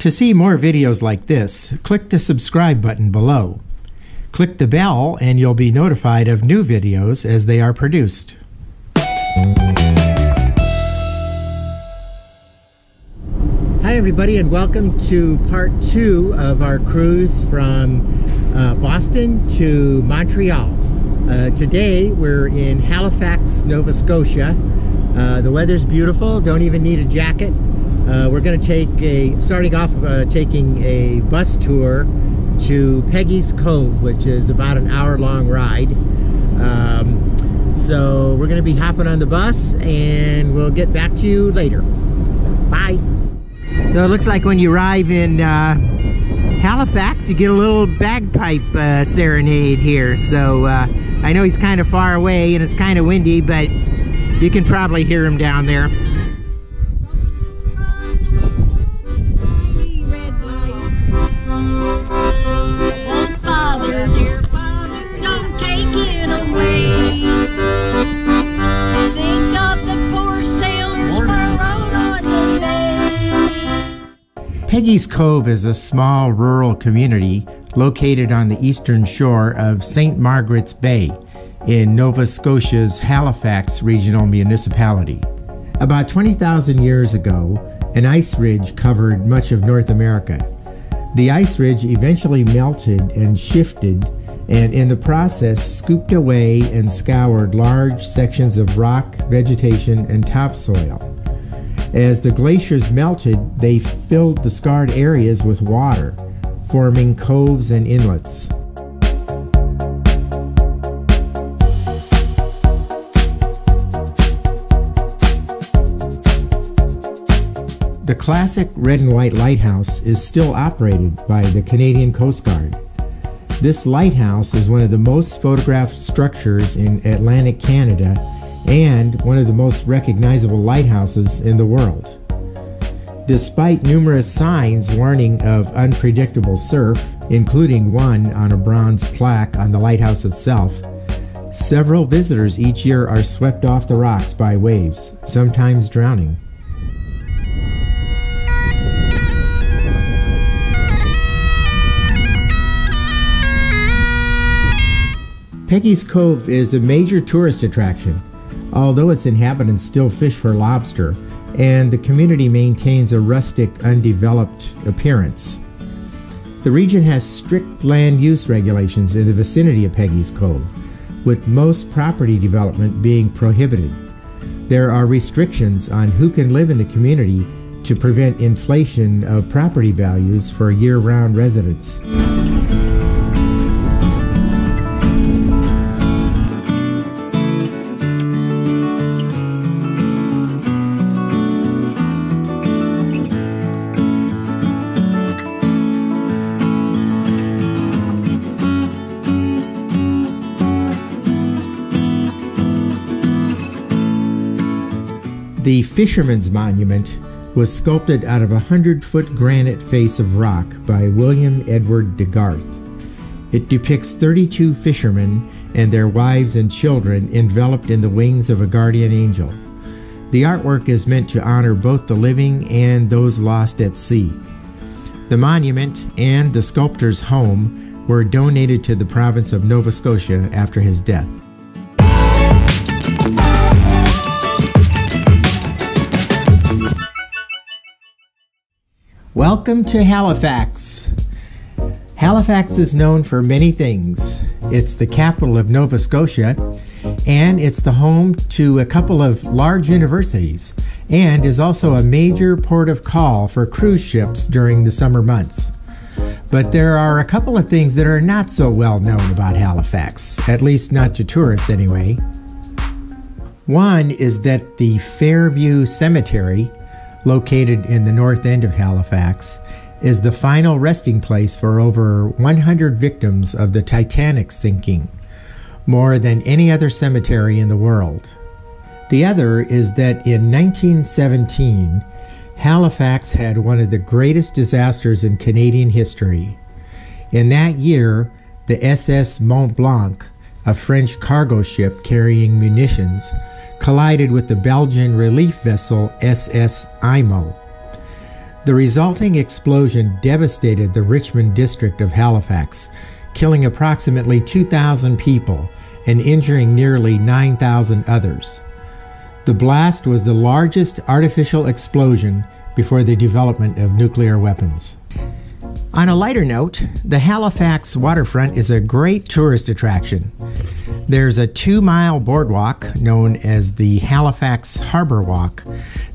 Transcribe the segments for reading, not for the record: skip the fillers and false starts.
To see more videos like this, click the subscribe button below. Click the bell and you'll be notified of new videos as they are produced. Hi everybody, and welcome to part 2 of our cruise from Boston to Montreal. Today we're in Halifax, Nova Scotia. The weather's beautiful, don't even need a jacket. We're going to take taking a bus tour to Peggy's Cove, which is about an hour-long ride. So we're going to be hopping on the bus, and we'll get back to you later. Bye. So it looks like when you arrive in Halifax, you get a little bagpipe serenade here. So I know he's kind of far away and it's kind of windy, but you can probably hear him down there. Peggy's Cove is a small rural community located on the eastern shore of St. Margaret's Bay in Nova Scotia's Halifax regional municipality. About 20,000 years ago, an ice ridge covered much of North America. The ice ridge eventually melted and shifted, and in the process scooped away and scoured large sections of rock, vegetation, and topsoil. As the glaciers melted, they filled the scarred areas with water, forming coves and inlets. The classic red and white lighthouse is still operated by the Canadian Coast Guard. This lighthouse is one of the most photographed structures in Atlantic Canada and one of the most recognizable lighthouses in the world. Despite numerous signs warning of unpredictable surf, including one on a bronze plaque on the lighthouse itself, several visitors each year are swept off the rocks by waves, sometimes drowning. Peggy's Cove is a major tourist attraction, although its inhabitants still fish for lobster, and the community maintains a rustic, undeveloped appearance. The region has strict land use regulations in the vicinity of Peggy's Cove, with most property development being prohibited. There are restrictions on who can live in the community to prevent inflation of property values for year-round residents. The Fisherman's Monument was sculpted out of a 100-foot granite face of rock by William Edward de Garth. It depicts 32 fishermen and their wives and children enveloped in the wings of a guardian angel. The artwork is meant to honor both the living and those lost at sea. The monument and the sculptor's home were donated to the province of Nova Scotia after his death. Welcome to Halifax. Halifax is known for many things. It's the capital of Nova Scotia, and it's the home to a couple of large universities, and is also a major port of call for cruise ships during the summer months. But there are a couple of things that are not so well known about Halifax, at least not to tourists anyway. One is that the Fairview Cemetery, located in the north end of Halifax, is the final resting place for over 100 victims of the Titanic sinking, more than any other cemetery in the world. The other is that in 1917, Halifax had one of the greatest disasters in Canadian history. In that year, the SS Mont Blanc, a French cargo ship carrying munitions, collided with the Belgian relief vessel SS Imo. The resulting explosion devastated the Richmond district of Halifax, killing approximately 2,000 people and injuring nearly 9,000 others. The blast was the largest artificial explosion before the development of nuclear weapons. On a lighter note, the Halifax waterfront is a great tourist attraction. There's a 2-mile boardwalk known as the Halifax Harbor Walk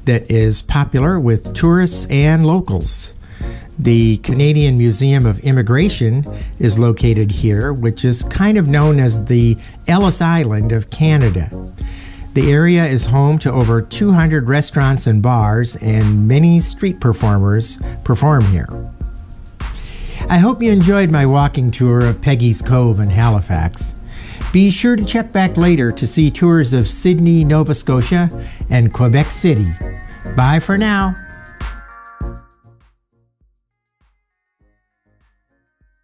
that is popular with tourists and locals. The Canadian Museum of Immigration is located here, which is kind of known as the Ellis Island of Canada. The area is home to over 200 restaurants and bars, and many street performers perform here. I hope you enjoyed my walking tour of Peggy's Cove in Halifax. Be sure to check back later to see tours of Sydney, Nova Scotia, and Quebec City. Bye for now.